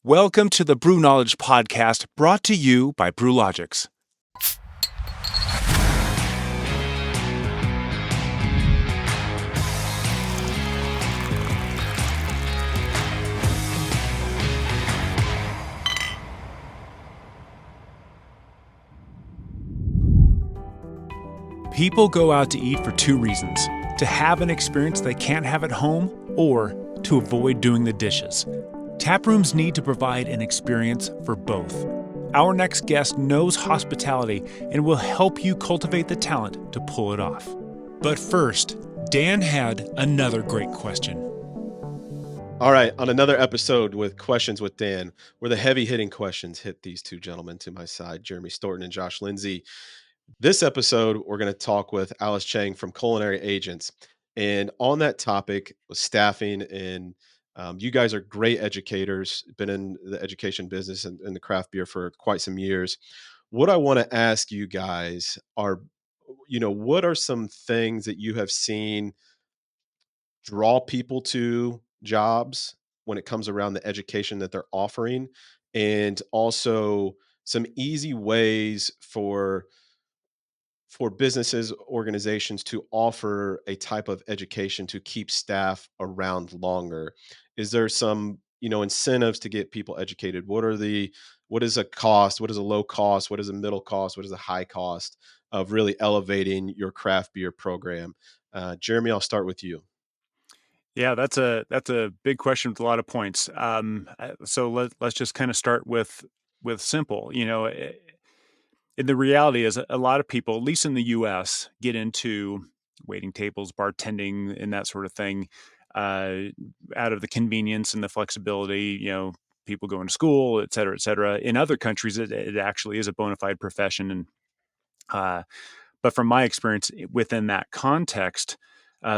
Welcome to the Brew Knowledge Podcast, brought to you by Brewlogix. People go out to eat for two reasons: to have an experience they can't have at home, or to avoid doing the dishes. Taprooms need to provide an experience for both. Our next guest knows hospitality and will help you cultivate the talent to pull it off. But first, Dan had another great question. All right, on another episode with Questions with Dan, where the heavy-hitting questions hit these two gentlemen to my side, Jeremy Storton and Josh Lindsay. This episode, we're going to talk with Alice Cheng from Culinary Agents. And on that topic was staffing, and you guys are great educators, been in the education business and the craft beer for quite some years. What I want to ask you guys are, what are some things that you have seen draw people to jobs when it comes around the education that they're offering, and also some easy ways for businesses, organizations to offer a type of education to keep staff around longer? Is there some, incentives to get people educated? What is a cost? What is a low cost? What is a middle cost? What is a high cost of really elevating your craft beer program? Jeremy, I'll start with you. Yeah, that's a big question with a lot of points. So let's just kind of start with simple. And the reality is a lot of people, at least in the U.S., get into waiting tables, bartending, and that sort of thing, uh, out of the convenience and the flexibility. People going to school, et cetera, et cetera. In other countries, it actually is a bona fide profession, and uh, but from my experience within that context,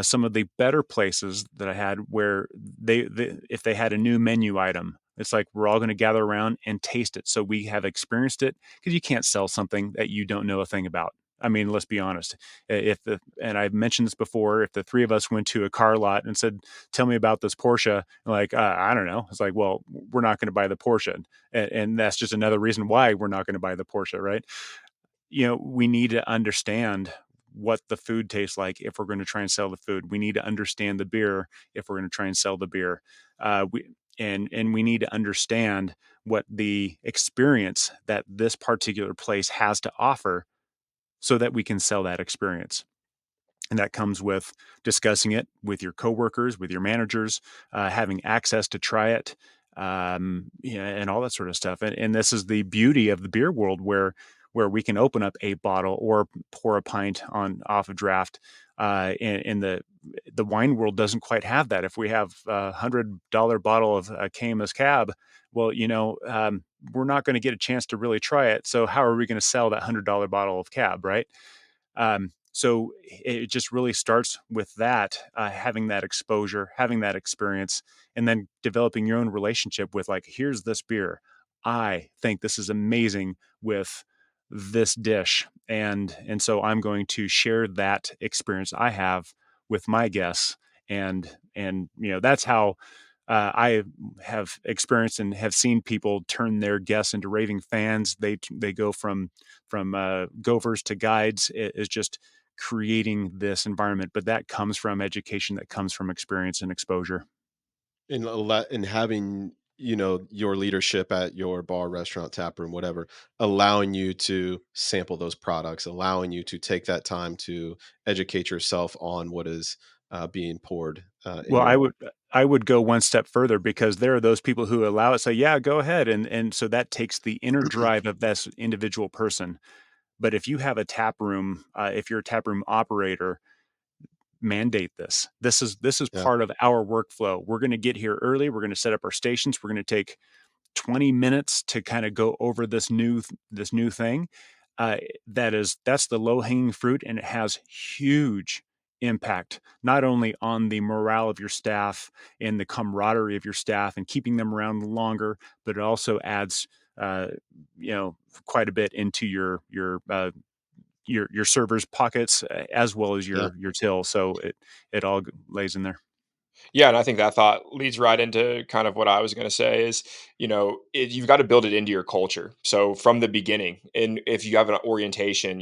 some of the better places that I had where if they had a new menu item, it's like we're all going to gather around and taste it. So we have experienced it, because you can't sell something that you don't know a thing about. I mean, let's be honest. And I've mentioned this before, if the three of us went to a car lot and said, "Tell me about this Porsche," like, I don't know. It's like, well, we're not going to buy the Porsche. And that's just another reason why we're not going to buy the Porsche, right? We need to understand what the food tastes like if we're going to try and sell the food. We need to understand the beer if we're going to try and sell the beer. And we need to understand what the experience that this particular place has to offer, so that we can sell that experience. And that comes with discussing it with your coworkers, with your managers, having access to try it, and all that sort of stuff. And this is the beauty of the beer world, where we can open up a bottle or pour a pint on off a draft. And the wine world doesn't quite have that. If we have $100 bottle of Caymus Cab, well, we're not going to get a chance to really try it. So how are we going to sell that $100 bottle of Cab, right? So it just really starts with that, having that exposure, having that experience, and then developing your own relationship with, like, here's this beer. I think this is amazing with this dish. And so I'm going to share that experience I have with my guests. And that's how I have experienced and have seen people turn their guests into raving fans. They go from gophers to guides. It is just creating this environment, but that comes from education, that comes from experience and exposure. In having, your leadership at your bar, restaurant, tap room, whatever, allowing you to sample those products, allowing you to take that time to educate yourself on what is being poured in Well, your. I would go one step further, because there are those people who allow it, say, yeah, go ahead. And so that takes the inner drive of this individual person. But if you have a tap room, if you're a tap room operator, mandate this. This is Yeah. part of our workflow. We're going to get here early. We're going to set up our stations. We're going to take 20 minutes to kind of go over this new thing. That's the low hanging fruit, and it has huge impact, not only on the morale of your staff and the camaraderie of your staff and keeping them around longer, but it also adds uh, quite a bit into your servers' pockets, as well as Yeah. your till. So it all lays in there. Yeah, and I think that thought leads right into kind of what I was going to say is, you've got to build it into your culture. So from the beginning, and if you have an orientation,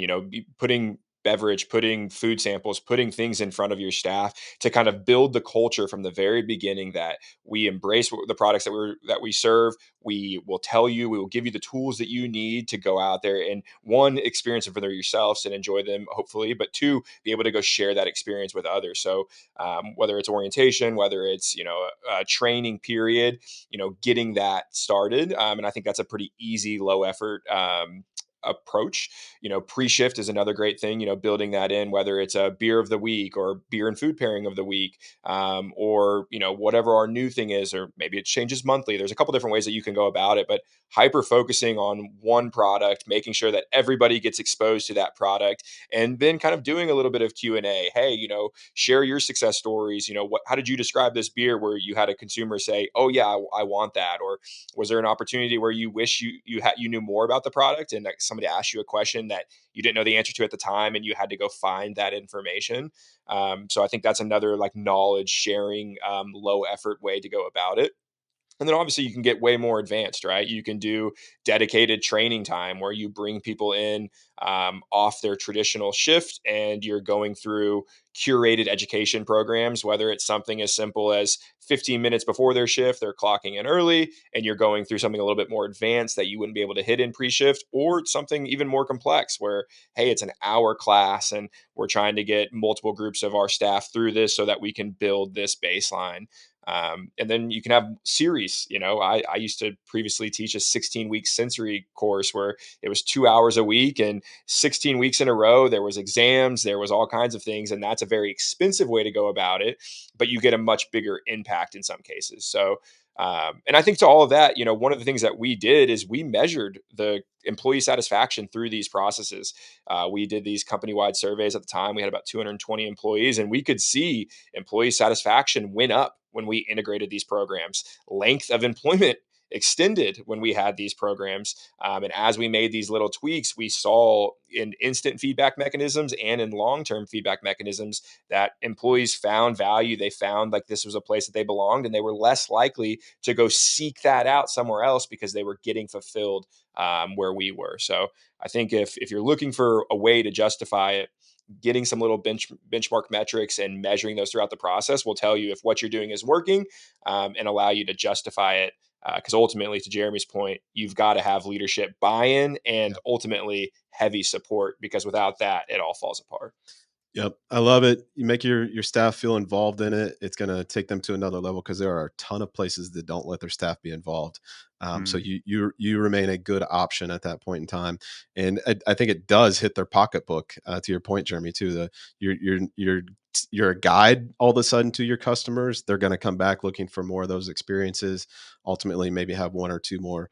putting beverage, putting food samples, putting things in front of your staff to kind of build the culture from the very beginning that we embrace the products that we serve. We will tell you, we will give you the tools that you need to go out there and one, experience them for yourselves and enjoy them, hopefully, but two, be able to go share that experience with others. So whether it's orientation, whether it's a training period, getting that started, and I think that's a pretty easy, low effort approach. Pre-shift is another great thing, building that in, whether it's a beer of the week or beer and food pairing of the week, or whatever our new thing is, or maybe it changes monthly. There's a couple different ways that you can go about it, but hyper focusing on one product, making sure that everybody gets exposed to that product, and then kind of doing a little bit of Q&A. Hey, share your success stories. How did you describe this beer where you had a consumer say, oh yeah, I want that? Or was there an opportunity where you wish you knew more about the product, and like somebody asked you a question that you didn't know the answer to at the time and you had to go find that information? So I think that's another like knowledge sharing, low effort way to go about it. And then obviously you can get way more advanced, right? You can do dedicated training time where you bring people in, off their traditional shift, and you're going through curated education programs, whether it's something as simple as 15 minutes before their shift, they're clocking in early, and you're going through something a little bit more advanced that you wouldn't be able to hit in pre shift, or something even more complex where, hey, it's an hour class and we're trying to get multiple groups of our staff through this so that we can build this baseline. And then you can have series. I used to previously teach a 16-week sensory course where it was 2 hours a week and 16 weeks in a row. There was exams, there was all kinds of things, and that's a very expensive way to go about it. But you get a much bigger impact in some cases. So, and I think to all of that, one of the things that we did is we measured the employee satisfaction through these processes. We did these company-wide surveys at the time. We had about 220 employees, and we could see employee satisfaction went up when we integrated these programs. Length of employment extended when we had these programs. And as we made these little tweaks, we saw in instant feedback mechanisms and in long term feedback mechanisms that employees found value. They found like this was a place that they belonged, and they were less likely to go seek that out somewhere else because they were getting fulfilled, where we were. So I think if you're looking for a way to justify it, getting some little benchmark metrics and measuring those throughout the process will tell you if what you're doing is working, and allow you to justify it. Because ultimately, to Jeremy's point, you've got to have leadership buy-in and ultimately heavy support, because without that, it all falls apart. Yep, I love it. You make your staff feel involved in it. It's going to take them to another level because there are a ton of places that don't let their staff be involved. So Mm. you remain a good option at that point in time, and I think it does hit their pocketbook. To your point, Jeremy, too. You're a guide all of a sudden to your customers. They're going to come back looking for more of those experiences. Ultimately, maybe have one or two more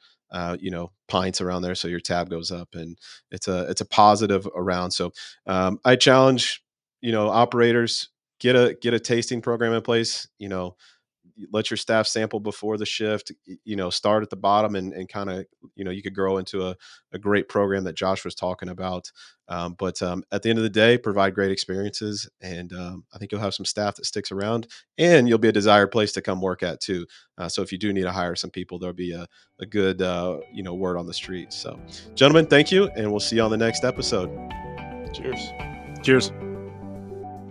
pints around there, so your tab goes up, and it's a positive around. So I challenge operators, get a tasting program in place. Let your staff sample before the shift. Start at the bottom, and kind of you could grow into a great program that Josh was talking about. But at the end of the day, provide great experiences, and I think you'll have some staff that sticks around, and you'll be a desired place to come work at too. So if you do need to hire some people, there'll be a good word on the street. So, gentlemen, thank you, and we'll see you on the next episode. Cheers. Cheers.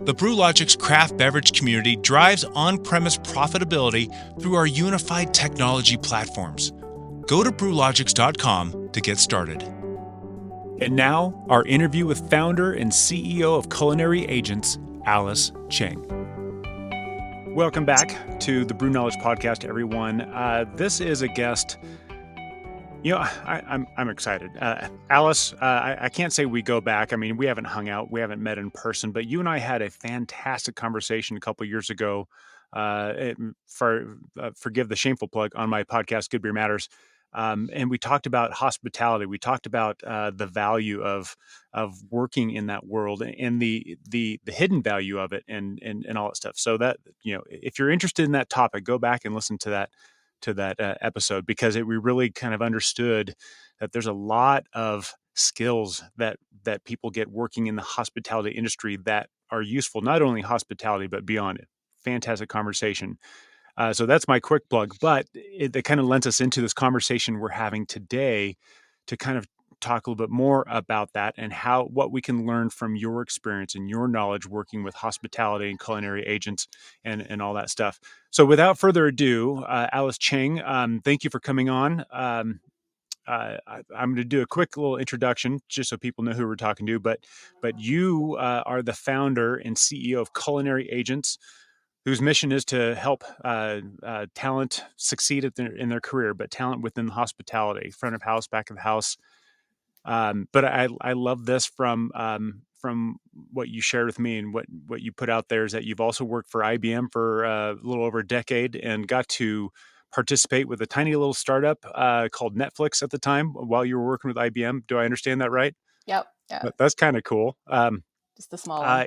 The Brewlogix craft beverage community drives on-premise profitability through our unified technology platforms. Go to brewlogix.com to get started. And now, our interview with founder and CEO of Culinary Agents, Alice Cheng. Welcome back to the Brew Knowledge Podcast, everyone. This is a guest. I'm excited. Alice, I can't say we go back. I mean, we haven't hung out, we haven't met in person, but you and I had a fantastic conversation a couple years ago. Forgive the shameful plug on my podcast, Good Beer Matters. And we talked about hospitality. We talked about the value of working in that world, and the hidden value of it, and all that stuff. So that, if you're interested in that topic, go back and listen to that episode, because we really kind of understood that there's a lot of skills that people get working in the hospitality industry that are useful, not only hospitality but beyond it. fantastic conversation. So that's my quick plug, but it kind of lends us into this conversation we're having today to kind of talk a little bit more about that and what we can learn from your experience and your knowledge working with hospitality and culinary agents and all that stuff. So without further ado, Alice Cheng, thank you for coming on. I'm going to do a quick little introduction just so people know who we're talking to. But you are the founder and CEO of Culinary Agents, whose mission is to help talent succeed in their career, but talent within hospitality, front of house, back of house. But I love this from what you shared with me and what you put out there is that you've also worked for IBM for a little over a decade and got to participate with a tiny little startup called Netflix at the time while you were working with IBM. Do I understand that right? Yep. Yeah. That's kind of cool. Just a small one. Uh,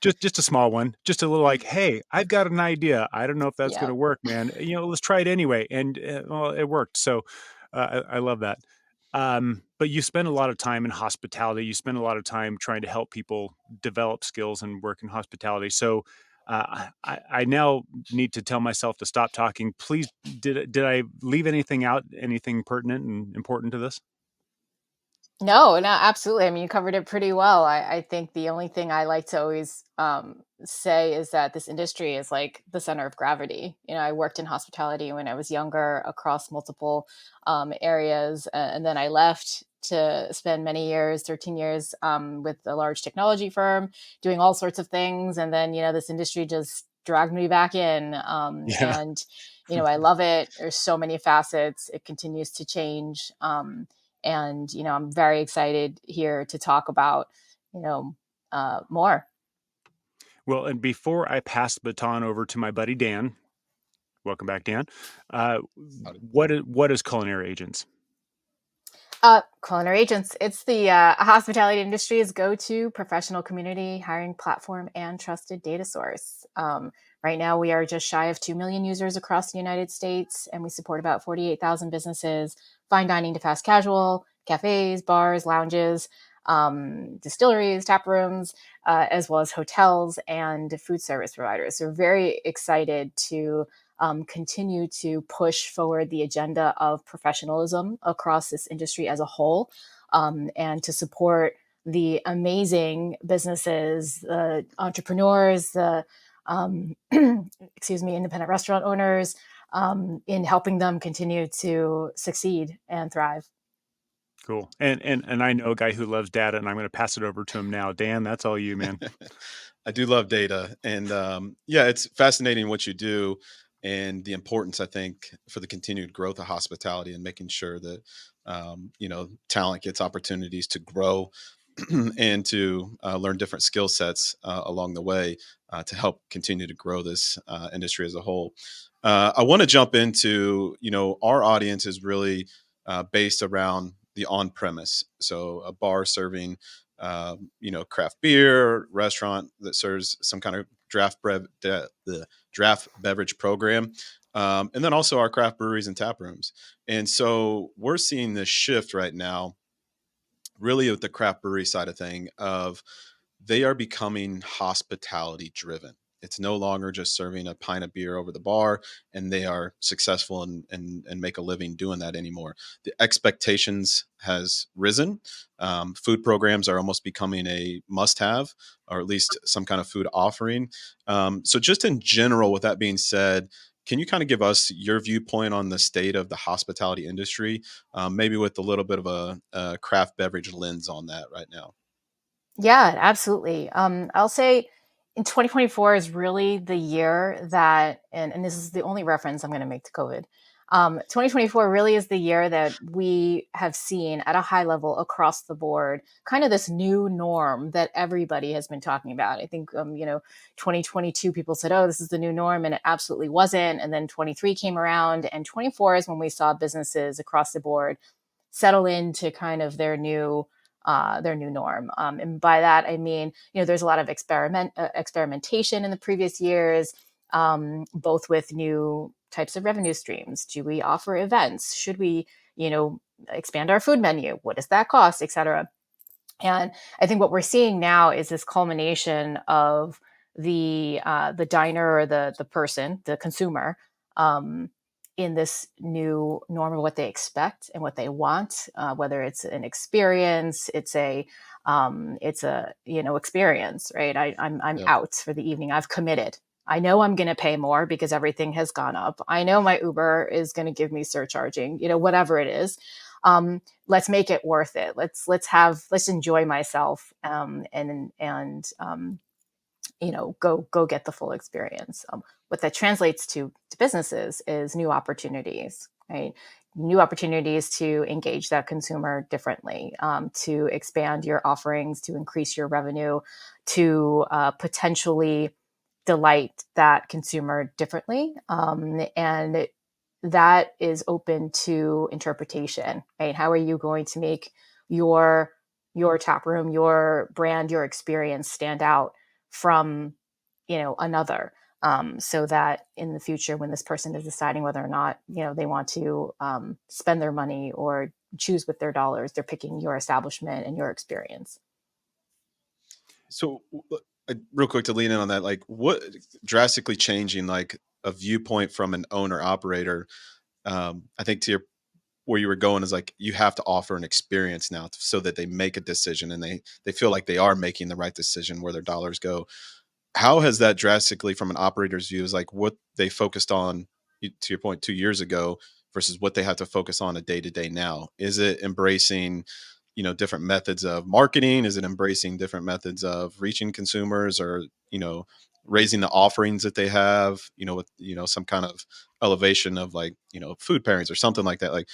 just a small one, just a little like, hey, I've got an idea. I don't know if that's going to Yep. work, man. Let's try it anyway, and well, it worked. So I love that. But you spend a lot of time in hospitality. You spend a lot of time trying to help people develop skills and work in hospitality. So I now need to tell myself to stop talking. Please, did I leave anything out? Anything pertinent and important to this? No, absolutely. I mean, you covered it pretty well. I think the only thing I like to always say is that this industry is like the center of gravity. I worked in hospitality when I was younger across multiple areas, and then I left to spend many years, 13 years, with a large technology firm doing all sorts of things. And then, this industry just dragged me back in. Yeah. And, I love it. There's so many facets. It continues to change. And I'm very excited here to talk about more. Well, and before I pass the baton over to my buddy Dan, welcome back, Dan. What is Culinary Agents? Culinary Agents, it's the hospitality industry's go-to professional community hiring platform and trusted data source. Right now, we are just shy of 2 million users across the United States, and we support about 48,000 businesses, fine dining to fast casual, cafes, bars, lounges, distilleries, taprooms, as well as hotels and food service providers. So we're very excited to continue to push forward the agenda of professionalism across this industry as a whole, and to support the amazing businesses, the entrepreneurs, the independent restaurant owners, in helping them continue to succeed and thrive. Cool. And I know a guy who loves data, and I'm going to pass it over to him now. Dan, that's all you, man. I do love data, and yeah, it's fascinating what you do, and the importance I think for the continued growth of hospitality and making sure that talent gets opportunities to grow and to learn different skill sets along the way to help continue to grow this industry as a whole. I want to jump into our audience is really based around the on premise, so a bar serving craft beer, restaurant that serves some kind of the draft beverage program, and then also our craft breweries and tap rooms. And so we're seeing this shift right now, really with the craft brewery side of thing, of they are becoming hospitality driven. It's no longer just serving a pint of beer over the bar, and they are successful and make a living doing that anymore. The expectations has risen. Food programs are almost becoming a must-have, or at least some kind of food offering. So, just in general, with that being said, can you kind of give us your viewpoint on the state of the hospitality industry, maybe with a little bit of a craft beverage lens on that right now? Yeah, absolutely. I'll say in 2024 is really the year that, and this is the only reference I'm going to make to COVID. 2024 really is the year that we have seen at a high level across the board, kind of this new norm that everybody has been talking about. I think, 2022 people said, oh, this is the new norm, and it absolutely wasn't. And then 23 came around, and 24 is when we saw businesses across the board settle into kind of their new norm. And by that, I mean, there's a lot of experimentation in the previous years, both with new types of revenue streams. Do we offer events? Should we, expand our food menu? What does that cost, et cetera? And I think what we're seeing now is this culmination of the diner or the person, the consumer, in this new norm of what they expect and what they want, whether it's an experience, it's a experience, right? I'm Yep. out for the evening. I've committed. I know I'm going to pay more because everything has gone up. I know my Uber is going to give me surcharging, whatever it is. Let's make it worth it. Let's enjoy myself, and go get the full experience. What that translates to businesses is new opportunities, right? New opportunities to engage that consumer differently, to expand your offerings, to increase your revenue, to potentially delight that consumer differently, and that is open to interpretation, right? How are you going to make your tap room, your brand, your experience stand out from another, so that in the future, when this person is deciding whether or not they want to spend their money or choose with their dollars, they're picking your establishment and your experience. So, real quick to lean in on that, like, what drastically changing like a viewpoint from an owner operator? I think to your where you were going is like you have to offer an experience now so that they make a decision and they feel like they are making the right decision where their dollars go. How has that drastically from an operator's view is like what they focused on to your point 2 years ago versus what they have to focus on a day to day now? Is it embracing, different methods of marketing? Is it embracing different methods of reaching consumers or, raising the offerings that they have, with, some kind of elevation of like, food pairings or something like that? Like,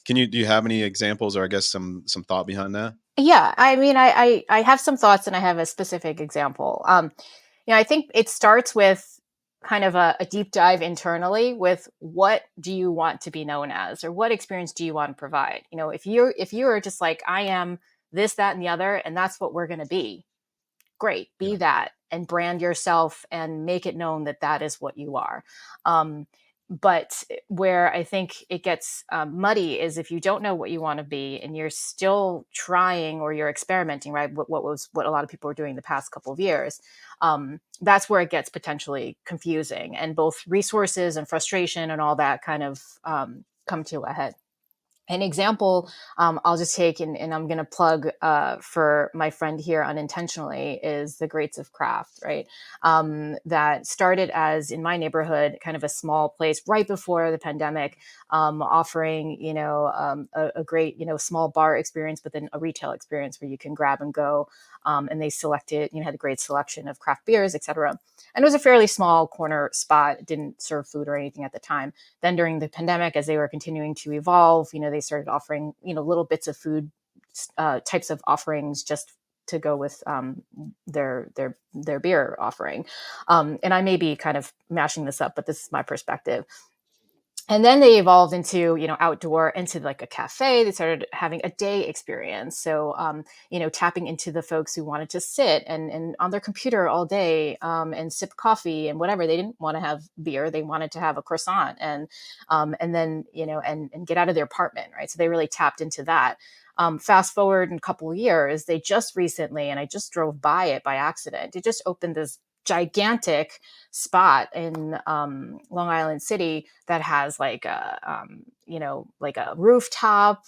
do you have any examples or I guess some thought behind that? Yeah, I mean, I have some thoughts and I have a specific example. I think it starts with kind of a deep dive internally with what do you want to be known as, or what experience do you want to provide? If you're just like, I am this, that, and the other, and that's what we're going to be, great, be Yeah. that and brand yourself and make it known that that is what you are. But where I think it gets muddy is if you don't know what you want to be and you're still trying or you're experimenting, right? What a lot of people are doing the past couple of years. That's where it gets potentially confusing, and both resources and frustration and all that kind of come to a head. An example I'll just take, and I'm going to plug for my friend here unintentionally, is the Greats of Craft, right? That started as, in my neighborhood, kind of a small place right before the pandemic, offering, a great, small bar experience, but then a retail experience where you can grab and go. And they selected, had a great selection of craft beers, etc. And it was a fairly small corner spot. It didn't serve food or anything at the time. Then during the pandemic, as they were continuing to evolve, they started offering, little bits of food, types of offerings just to go with their beer offering. And I may be kind of mashing this up, but this is my perspective. And then they evolved into, outdoor, into like a cafe. They started having a day experience. So, tapping into the folks who wanted to sit and on their computer all day, and sip coffee and whatever. They didn't want to have beer. They wanted to have a croissant and then, and get out of their apartment. Right. So they really tapped into that. Fast forward in a couple of years, they just recently, and I just drove by it by accident. They just opened this gigantic spot in Long Island City that has like like a rooftop.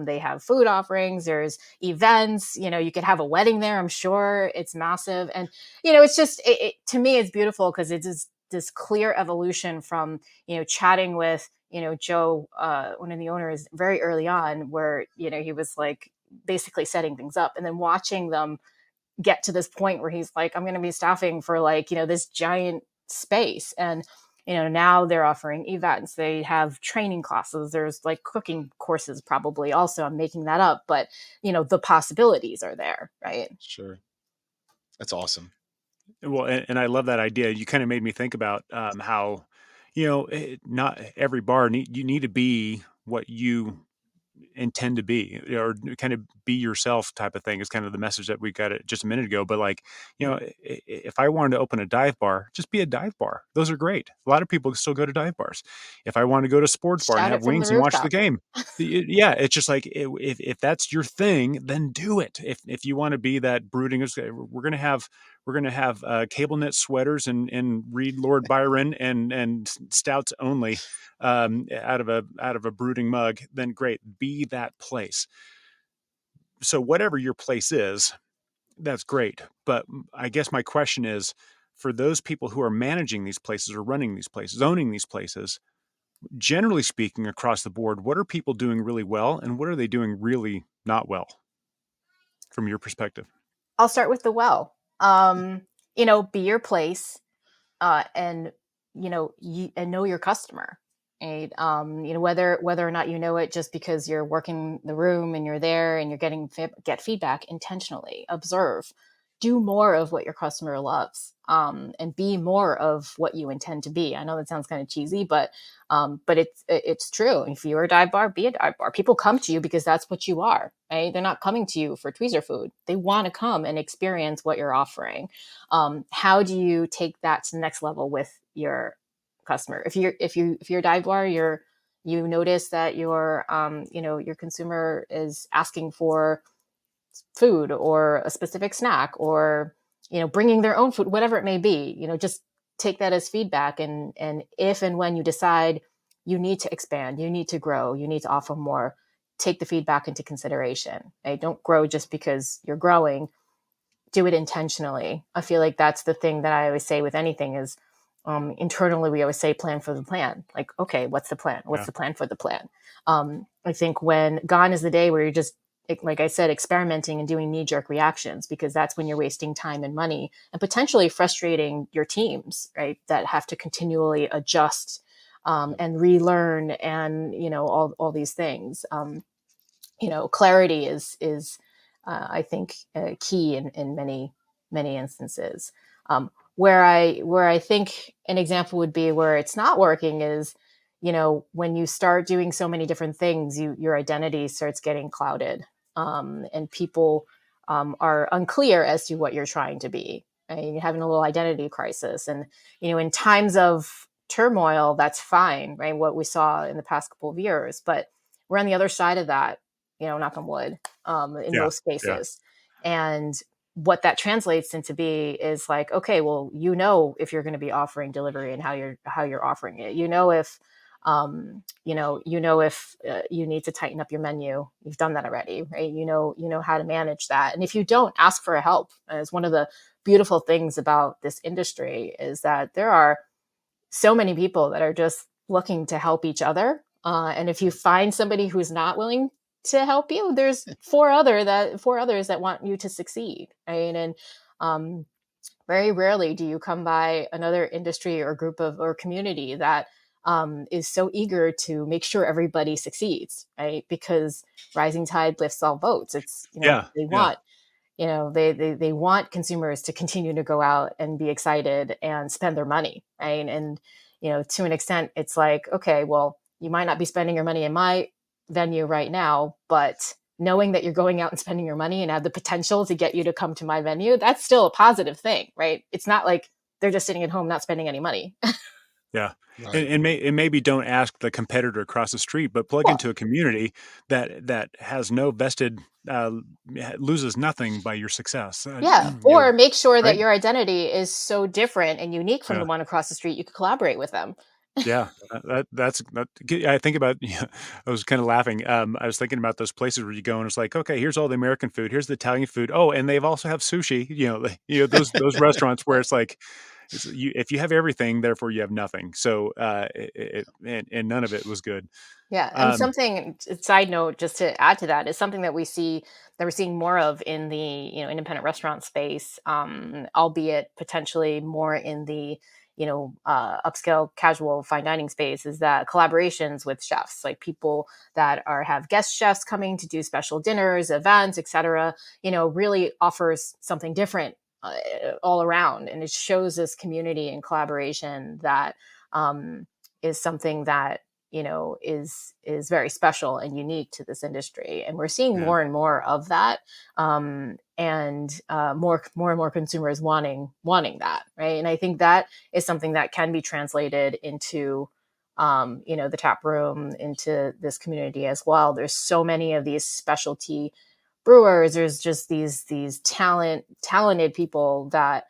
They have food offerings. There's events. You could have a wedding there. I'm sure it's massive, and it's just to me it's beautiful because it's this clear evolution from chatting with Joe, one of the owners, very early on, where he was like basically setting things up, and then watching them get to this point where he's like, I'm going to be staffing for like, this giant space. And, now they're offering events. They have training classes. There's like cooking courses, probably also. I'm making that up, but, the possibilities are there. Right. Sure. That's awesome. Well, and I love that idea. You kind of made me think about how, not every bar you need to be what you intend to be, or kind of be yourself type of thing is kind of the message that we got it just a minute ago. But like, if I wanted to open a dive bar, just be a dive bar. Those are great. A lot of people still go to dive bars. If I want to go to a sports bar and Shout it have from the wings and watch the rooftop. game, yeah, it's just like, if that's your thing, then do it. If you want to be that brooding, we're going to have we're going to have cable knit sweaters and read Lord Byron and stouts only out of a brooding mug, then great, be that place. So whatever your place is, that's great. But I guess my question is, for those people who are managing these places or running these places, owning these places, generally speaking, across the board, what are people doing really well and what are they doing really not well from your perspective? I'll start with the well. Be your place, and and know your customer. Right? Whether or not you know it just because you're working the room and you're there and you're get feedback intentionally. Observe, do more of what your customer loves, and be more of what you intend to be. I know that sounds kind of cheesy, but it's true. If you're a dive bar, be a dive bar. People come to you because that's what you are. Right? They're not coming to you for tweezer food. They want to come and experience what you're offering. How do you take that to the next level with your customer? If you're a dive bar, you notice that your consumer is asking for food or a specific snack, or bringing their own food, whatever it may be. Just take that as feedback, and if and when you decide you need to expand, you need to grow, you need to offer more, take the feedback into consideration. Right? Don't grow just because you're growing. Do it intentionally. I feel like that's the thing that I always say with anything is, internally we always say plan for the plan. Like, okay, what's the plan? What's Yeah. the plan for the plan? I think when gone is the day where you're just, like I said, experimenting and doing knee-jerk reactions, because that's when you're wasting time and money and potentially frustrating your teams, right? That have to continually adjust, and relearn, and all these things. Clarity is I think key in many instances. Where I think an example would be where it's not working is, when you start doing so many different things, your identity starts getting clouded, and people are unclear as to what you're trying to be. Right? You're having a little identity crisis, and in times of turmoil, that's fine, right? What we saw in the past couple of years, but we're on the other side of that, knock on wood, in Yeah. most Yeah. cases. And what that translates into be is like, okay, well, if you're going to be offering delivery and how you're offering it, if if you need to tighten up your menu. You've done that already, right? You know how to manage that. And if you don't, ask for help. As one of the beautiful things about this industry is that there are so many people that are just looking to help each other. And if you find somebody who's not willing to help you, there's four others that want you to succeed, right? And very rarely do you come by another industry or group of or community that is so eager to make sure everybody succeeds, right? Because rising tide lifts all boats. It's Yeah. they Yeah. want they want consumers to continue to go out and be excited and spend their money, right? And to an extent, it's like, okay, well, you might not be spending your money in my venue right now, but knowing that you're going out and spending your money and have the potential to get you to come to my venue, that's still a positive thing, right? It's not like they're just sitting at home not spending any money. Yeah. Right. And maybe don't ask the competitor across the street, but plug Well, into a community that has no vested, loses nothing by your success. yeah, or make sure that Right? your identity is so different and unique from the Yeah. one across the street, you could collaborate with them. Yeah, I think about. Yeah, I was kind of laughing. I was thinking about those places where you go and it's like, okay, here's all the American food, here's the Italian food. Oh, and they've also have sushi. Those restaurants where it's like, if you have everything, therefore you have nothing. So, and none of it was good. Yeah, and Um, something side note just to add to that is something that we're seeing more of in the independent restaurant space, albeit potentially more in the upscale casual fine dining space, is that collaborations with chefs, like people that have guest chefs coming to do special dinners, events, etc. Really offers something different all around, and it shows this community and collaboration that is something that is very special and unique to this industry, and we're seeing yeah, more and more of that, and more and more consumers wanting that, right? And I think that is something that can be translated into the tap room, into this community as well. There's so many of these specialty brewers. There's just these talented people that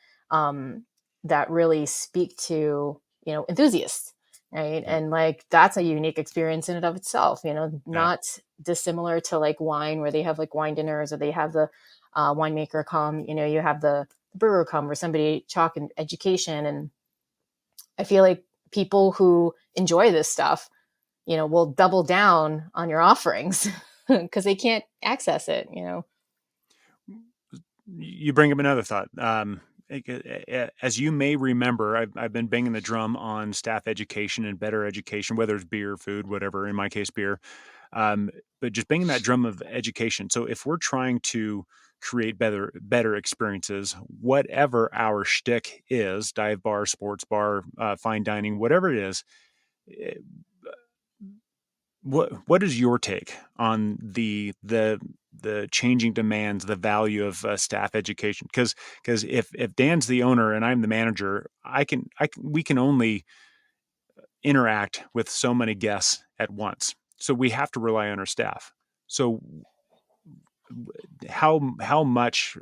that really speak to, enthusiasts, right? Yeah. And like that's a unique experience in and of itself. Yeah. Not dissimilar to like wine, where they have like wine dinners, or they have the winemaker come. You have the brewer come, or somebody talk in education. And I feel like people who enjoy this stuff, will double down on your offerings because they can't access it. You bring up another thought. As you may remember, I've been banging the drum on staff education and better education, whether it's beer, food, whatever. In my case, beer. Um, but just banging that drum of education. So if we're trying to create better experiences, whatever our shtick is, dive bar, sports bar, fine dining, whatever it is, eh, what is your take on the changing demands, the value of staff education? Because if Dan's the owner and I'm the manager, we can only interact with so many guests at once, so we have to rely on our staff. So how much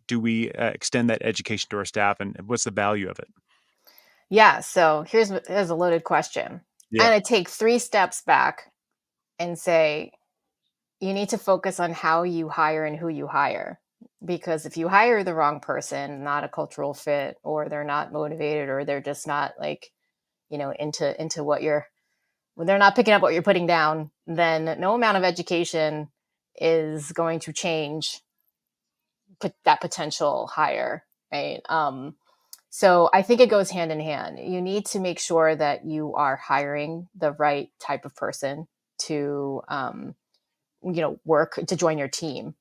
do we extend that education to our staff, and what's the value of it? Yeah. So here's a loaded question. Yeah. I'm going to take 3 steps back and say, you need to focus on how you hire and who you hire. Because if you hire the wrong person, not a cultural fit, or they're not motivated, or they're just not like, into what when they're not picking up what you're putting down, then no amount of education is going to change that potential hire, right? So I think it goes hand in hand. You need to make sure that you are hiring the right type of person to, work to join your team.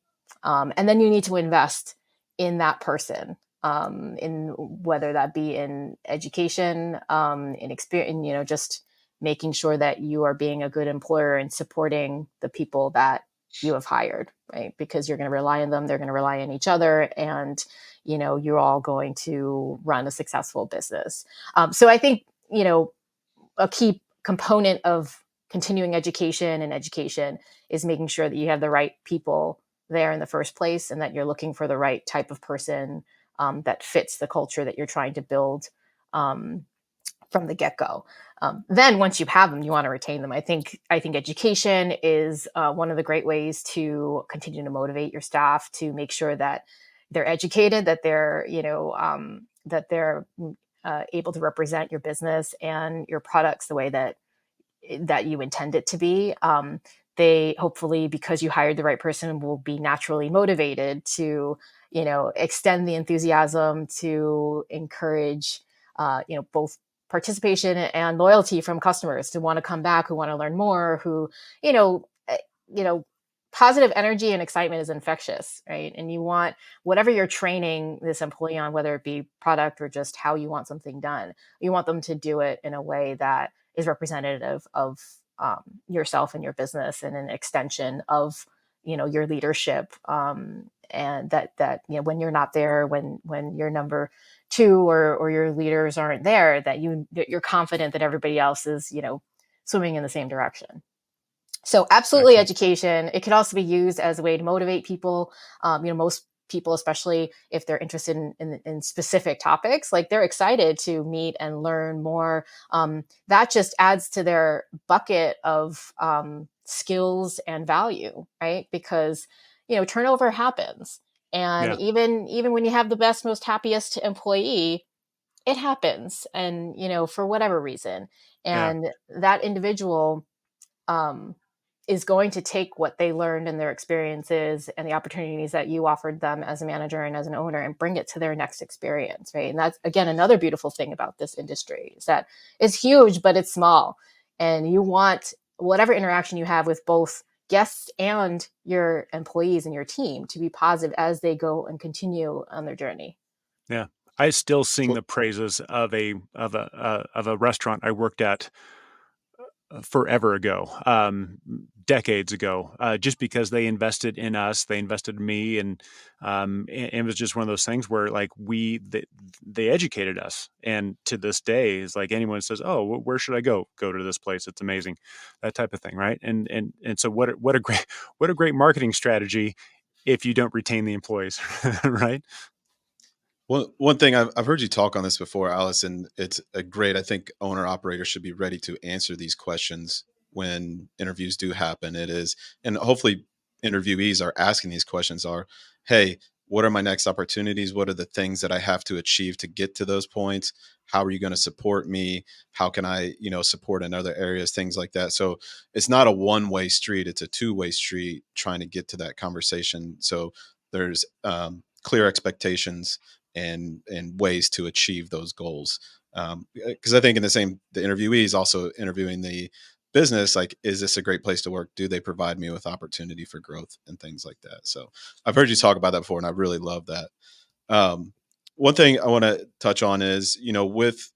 And then you need to invest in that person, in whether that be in education, in experience, just making sure that you are being a good employer and supporting the people that you have hired, right? Because you're going to rely on them, they're going to rely on each other, and you're all going to run a successful business. So I think a key component of continuing education is making sure that you have the right people there in the first place, and that you're looking for the right type of person that fits the culture that you're trying to build um, from the get-go. Then once you have them, you want to retain them. I think education is one of the great ways to continue to motivate your staff, to make sure that they're educated, that they're able to represent your business and your products the way that you intend it to be. They hopefully, because you hired the right person, will be naturally motivated to, extend the enthusiasm, to encourage, both participation and loyalty from customers, to want to come back, who want to learn more, who, you know, eh, you know, positive energy and excitement is infectious, right? And you want whatever you're training this employee on, whether it be product or just how you want something done, you want them to do it in a way that is representative of yourself and your business, and an extension of your leadership, and that when you're not there, when your number two or your leaders aren't there, that you're confident that everybody else is swimming in the same direction. So absolutely Excellent. education. It could also be used as a way to motivate people. Most people, especially if they're interested in specific topics, like they're excited to meet and learn more. That just adds to their bucket of skills and value, right? Because turnover happens, and Yeah. even when you have the best, most happiest employee, it happens, and for whatever reason, Yeah. and that individual um, is going to take what they learned and their experiences and the opportunities that you offered them as a manager and as an owner, and bring it to their next experience, right? And that's, again, another beautiful thing about this industry, is that it's huge, but it's small. And you want whatever interaction you have with both guests and your employees and your team to be positive as they go and continue on their journey. Yeah. I still sing Well, the praises of a restaurant I worked at forever ago, decades ago, just because they invested in us, they invested in me, and it was just one of those things where like they educated us, and to this day, is like anyone says, "Oh, where should I go? Go to this place. It's amazing," that type of thing, right? And so what a great what a great marketing strategy. if you don't retain the employees, right? One thing I've heard you talk on this before, Allison. It's a great. I think owner operators should be ready to answer these questions when interviews do happen. It is, and hopefully interviewees are asking these questions are, hey, what are my next opportunities? What are the things that I have to achieve to get to those points? How are you going to support me? How can I, support in other areas? Things like that. So it's not a one-way street. It's a two-way street trying to get to that conversation. So there's clear expectations and ways to achieve those goals. Because I think the interviewee is also interviewing the business. Like, is this a great place to work? Do they provide me with opportunity for growth and things like that? So I've heard you talk about that before, and I really love that. One thing I want to touch on is, with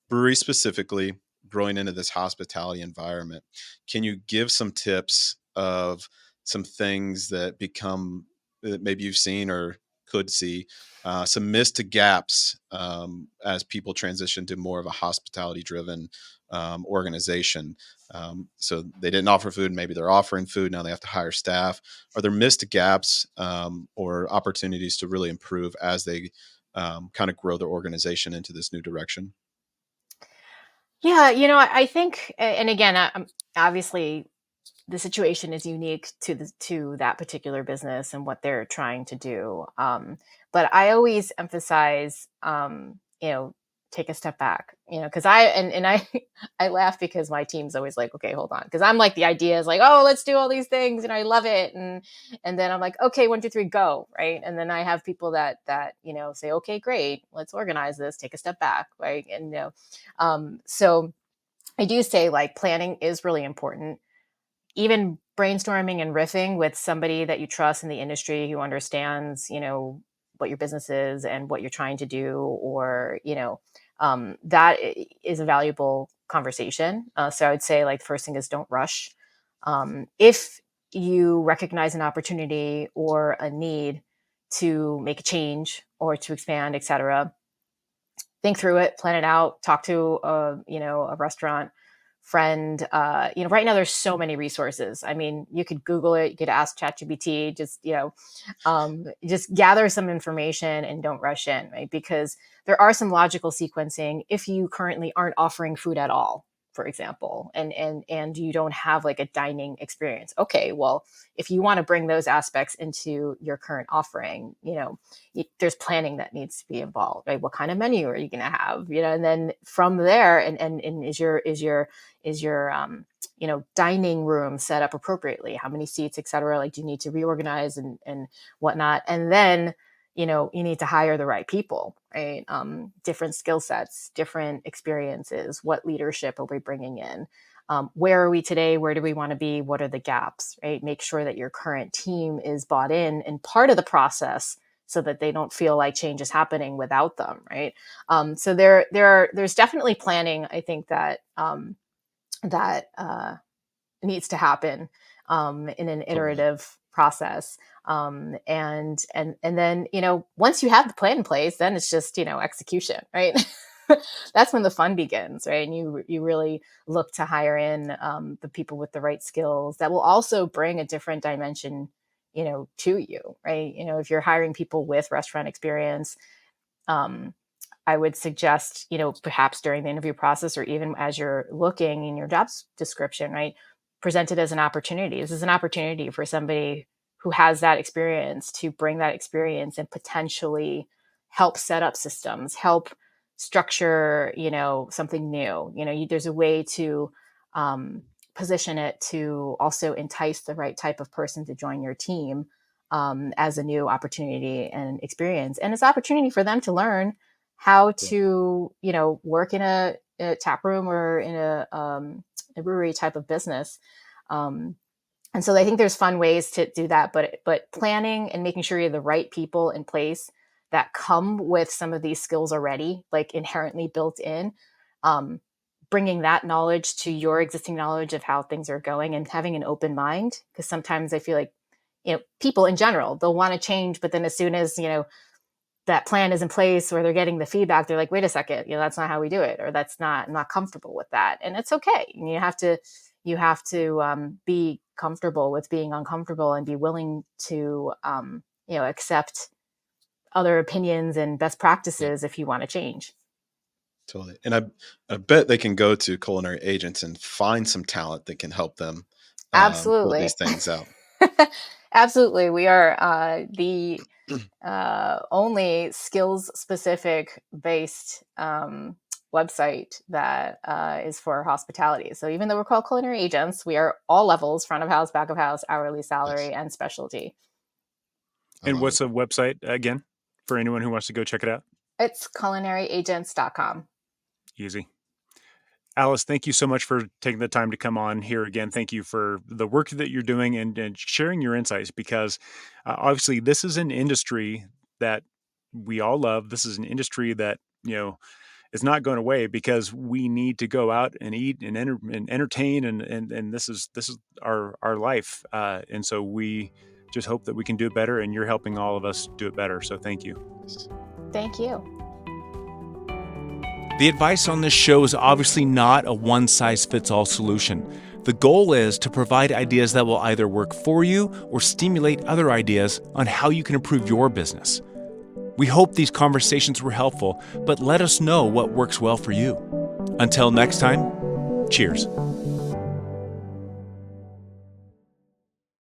brewery specifically growing into this hospitality environment, can you give some tips of some things that maybe you've seen or could see, some missed gaps, as people transition to more of a hospitality driven organization? So they didn't offer food, maybe they're offering food, now they have to hire staff. Are there missed gaps, or opportunities to really improve as they kind of grow their organization into this new direction? Yeah, I think, and again, obviously the situation is unique to that particular business and what they're trying to do. But I always emphasize, take a step back, because I I laugh because my team's always like, okay, hold on, because I'm like the idea is like, oh, let's do all these things, and I love it, and then I'm like, okay, 1, 2, 3, go, right, and then I have people that say, okay, great, let's organize this, take a step back, right, and so I do say like planning is really important, even brainstorming and riffing with somebody that you trust in the industry who understands, what your business is and what you're trying to do, or, that is a valuable conversation. So I would say, like, first thing is don't rush. If you recognize an opportunity or a need to make a change or to expand, etc., think through it, plan it out, talk to a restaurant friend. Right now there's so many resources. I mean, you could Google it, you could ask ChatGPT, just gather some information and don't rush in, right? Because there are some logical sequencing if you currently aren't offering food at all, for example, and you don't have like a dining experience. Okay, well, if you want to bring those aspects into your current offering, there's planning that needs to be involved, right? What kind of menu are you going to have, and then from there, and is your dining room set up appropriately? How many seats, et cetera? Like, do you need to reorganize and whatnot? And then, you need to hire the right people, right? Different skill sets, different experiences. What leadership are we bringing in? Where are we today? Where do we want to be? What are the gaps, right? Make sure that your current team is bought in and part of the process, so that they don't feel like change is happening without them, right? So there's definitely planning, I think, that needs to happen in an Totally. iterative process. And then, once you have the plan in place, then it's just, execution, right? That's when the fun begins, right? And you really look to hire in the people with the right skills that will also bring a different dimension, to you, right? If you're hiring people with restaurant experience, um, I would suggest, perhaps during the interview process or even as you're looking in your job description, right, present it as an opportunity. This is an opportunity for somebody who has that experience to bring that experience and potentially help set up systems, help structure, something new. There's a way to um, position it to also entice the right type of person to join your team, as a new opportunity and experience. And it's opportunity for them to learn how Yeah. to, work in a tap room or in a brewery type of business. Um, and so I think there's fun ways to do that, but planning and making sure you have the right people in place that come with some of these skills already, like inherently built in, um, bringing that knowledge to your existing knowledge of how things are going and having an open mind. Because sometimes I feel like, people in general, they'll want to change, but then as soon as, that plan is in place or they're getting the feedback, they're like, wait a second, that's not how we do it, or that's not, I'm not comfortable with that. And it's okay. And you have to, you have to be comfortable with being uncomfortable and be willing to, accept other opinions and best Yeah, practices if you want to change. totally. And I bet they can go to Culinary Agents and find some talent that can help them build Absolutely. these things out. Absolutely. We are the only skills specific based website that is for hospitality. So even though we're called Culinary Agents, we are all levels: front of house, back of house, hourly Nice. salary, and specialty. I And love it. what's the website again for anyone who wants to go check it out? It's culinaryagents.com. Easy. Alice, thank you so much for taking the time to come on here again. Thank you for the work that you're doing and sharing your insights, because obviously this is an industry that we all love. This is an industry that, is not going away, because we need to go out and eat and, and entertain. And this is our life. And so we just hope that we can do it better, and you're helping all of us do it better. So thank you. Thank you. The advice on this show is obviously not a one-size-fits-all solution. The goal is to provide ideas that will either work for you or stimulate other ideas on how you can improve your business. We hope these conversations were helpful, but let us know what works well for you. Until next time, cheers.